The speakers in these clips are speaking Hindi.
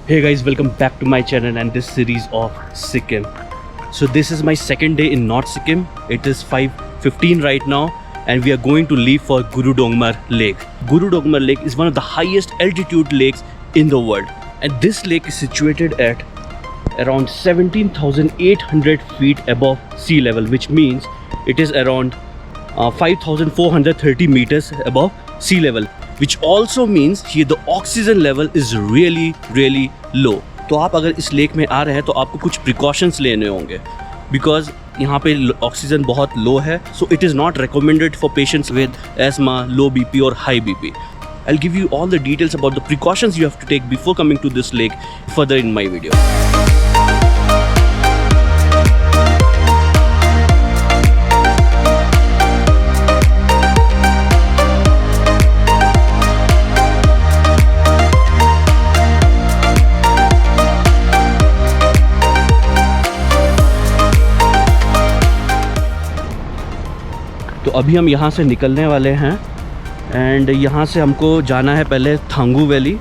Hey guys, welcome back to my channel and this series of Sikkim. So this is my second day in North Sikkim. It is 5:15 right now and we are going to leave for Guru Dongmar Lake. Guru Dongmar Lake is one of the highest altitude lakes in the world. And this lake is situated at around 17,800 feet above sea level, which means it is around 5,430 meters above sea level. Which also means here the oxygen level is really low. तो आप अगर इस लेक में आ रहे हैं तो आपको कुछ प्रिकॉशंस लेने होंगे बिकॉज यहाँ पे ऑक्सीजन बहुत लो है. So it is not recommended for patients with asthma, low BP और high BP. I'll give you all the details about the precautions you have to take before coming to this lake further in my video. तो अभी हम यहाँ से निकलने वाले हैं एंड यहाँ से हमको जाना है पहले थांगू वैली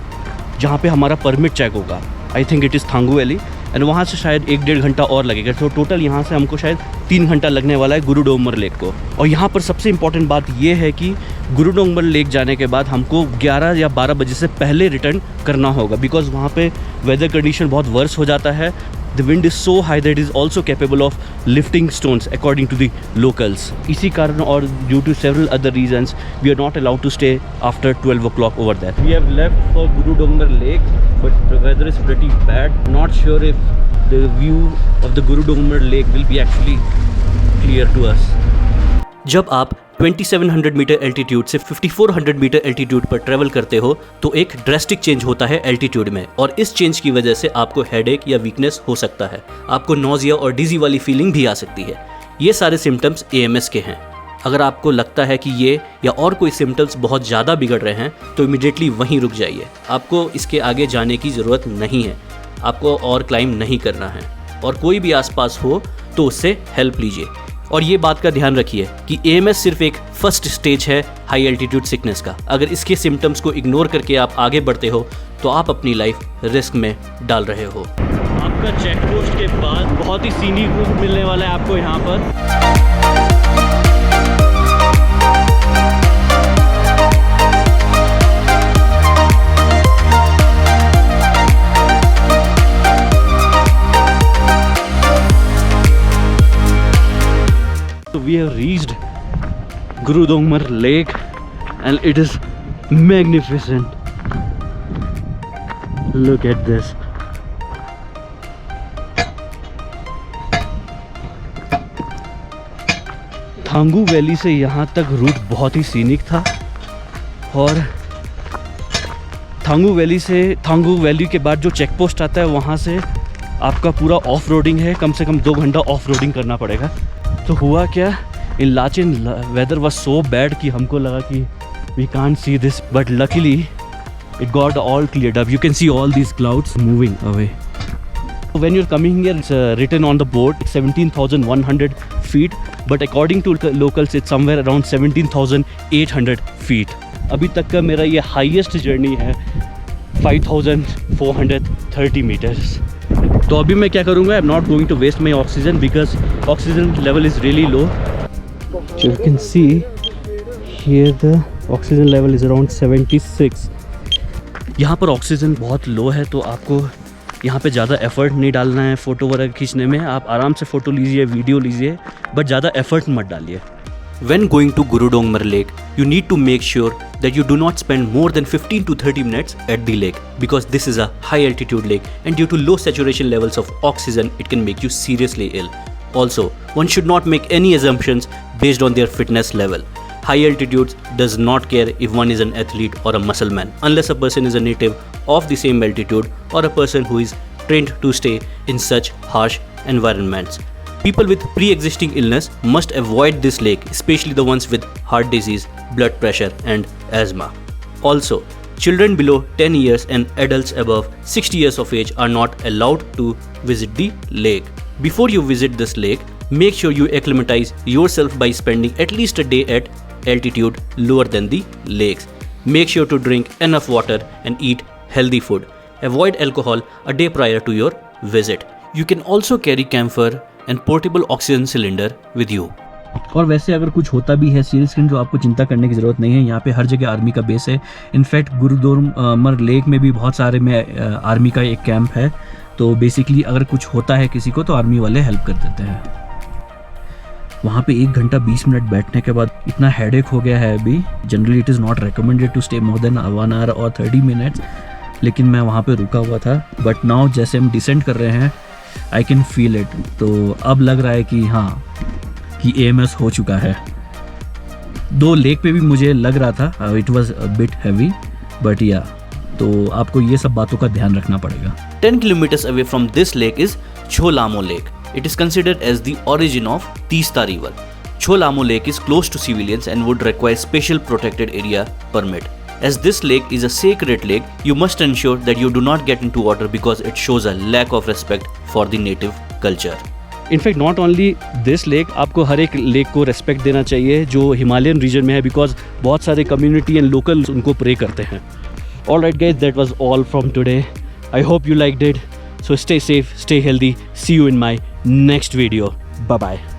जहाँ पे हमारा परमिट चेक होगा. I think it is Thangu valley and वहाँ से शायद 1-1.5 घंटा और लगेगा. तो टोटल यहाँ से हमको शायद 3 घंटा लगने वाला है गुरु डोंगर लेक को. और यहाँ पर सबसे इम्पॉर्टेंट बात ये है कि गुरु डोंगर लेक जाने के बाद हमको 11 या 12 बजे से पहले रिटर्न करना होगा बिकॉज वहाँ पे वेदर कंडीशन बहुत वर्स हो जाता है. The wind is so high that it is also capable of lifting stones according to the locals. इसी कारण और due to several other reasons we are not allowed to stay after 12 o'clock over there. We have left for Guru Dongmar Lake but the weather is pretty bad. Not sure if the view of the Guru Dongmar Lake will be actually clear to us. जब आप 2700 मीटर एल्टीट्यूड से 5400 मीटर एल्टीट्यूड पर ट्रैवल करते हो तो एक ड्रेस्टिक चेंज होता है एल्टीट्यूड में और इस चेंज की वजह से आपको हेडेक या वीकनेस हो सकता है. आपको नोजिया और डिजी वाली फीलिंग भी आ सकती है. ये सारे सिम्टम्स AMS के हैं. अगर आपको लगता है कि ये या और कोई सिम्टम्स बहुत ज़्यादा बिगड़ रहे हैं तो इमीडिएटली वहीं रुक जाइए. आपको इसके आगे जाने की ज़रूरत नहीं है. आपको और क्लाइंब नहीं करना है और कोई भी आसपास हो तो उससे हेल्प लीजिए. और ये बात का ध्यान रखिए कि AMS सिर्फ एक फर्स्ट स्टेज है हाई एल्टीट्यूड सिकनेस का. अगर इसके सिम्टम्स को इग्नोर करके आप आगे बढ़ते हो तो आप अपनी लाइफ रिस्क में डाल रहे हो. आपका चेक पोस्ट के बाद बहुत ही सीनिक व्यू मिलने वाला है आपको यहाँ पर. We have reached Guru Dongmar Lake and it is magnificent. Look at this. Thangu valley से यहाँ तक रूट बहुत ही सीनिक था और थांगू वैली के बाद जो चेक पोस्ट आता है वहाँ से आपका पूरा ऑफ रोडिंग है. कम से कम 2 घंटा ऑफ रोडिंग करना पड़ेगा. तो हुआ क्या, in Lachen weather was so bad कि हमको लगा कि we can't see this but luckily it got all cleared up. You can see all these clouds moving away. When you are coming here it's written on the board 17,100 feet but according to locals it's somewhere around 17,800 feet. अभी तक का मेरा ये हाईएस्ट जर्नी है 5,430 मीटर्स. तो अभी मैं क्या करूँगा, I am not going to waste my oxygen because oxygen level is really low. You can see here the oxygen level is around 76. यहाँ पर ऑक्सीजन बहुत लो है तो आपको यहाँ पे ज़्यादा एफर्ट नहीं डालना है फ़ोटो वगैरह खींचने में. आप आराम से फ़ोटो लीजिए, वीडियो लीजिए, बट ज़्यादा एफर्ट मत डालिए. When going to Guru Dongmar Lake, you need to make sure that you do not spend more than 15 to 30 minutes at the lake because this is a high altitude lake and due to low saturation levels of oxygen, it can make you seriously ill. Also, one should not make any assumptions based on their fitness level. High altitudes does not care if one is an athlete or a muscle man unless a person is a native of the same altitude or a person who is trained to stay in such harsh environments. People with pre-existing illness must avoid this lake, especially the ones with heart disease, blood pressure and asthma. Also, children below 10 years and adults above 60 years of age are not allowed to visit the lake. Before you visit this lake, make sure you acclimatize yourself by spending at least a day at altitude lower than the lakes. Make sure to drink enough water and eat healthy food. Avoid alcohol a day prior to your visit. You can also carry camphor and portable oxygen cylinder with you. और वैसे अगर कुछ होता भी है सीरियसली तो आपको चिंता करने की ज़रूरत नहीं है। यहाँ पे हर जगह आर्मी का बेस है। इनफैक्ट गुरुद्वार लेक में भी बहुत सारे में आर्मी का एक कैंप है। तो बेसिकली अगर कुछ होता है किसी को तो आर्मी वाले हेल्प कर देते हैं। वहाँ पे 1 घंटा 20 मिनट बैठने के बाद इतना हेडेक हो गया है अभी। Generally it is not recommended to stay more than 1 hour और 30 मिनट्स, लेकिन मैं वहाँ पे रुका हुआ था। बट नाउ जैसे हम डिसेंड कर रहे हैं आई कैन फील इट। तो अब लग रहा है कि हाँ कि AMS हो चुका है। दो लेक पे भी मुझे लग रहा था it was bit heavy, but या तो आपको ये सब बातों का ध्यान रखना पड़ेगा। 10 kilometers away from this lake is Cho Lamo Lake. It is considered as the origin of Teesta River. Cho Lamo Lake is close to civilians and would require special protected area permit. As this lake is a sacred lake, you must ensure that you do not get into water because it shows a lack of respect for the native culture. In fact not only this lake, आपको हर एक लेक को रेस्पेक्ट देना चाहिए जो हिमालयन रीजन में है, बिकॉज बहुत सारे कम्युनिटी एंड लोकल उनको प्रे करते हैं। All right guys, that was all from today. I hope you liked it. So stay safe, stay healthy. See you in my next video. Bye bye.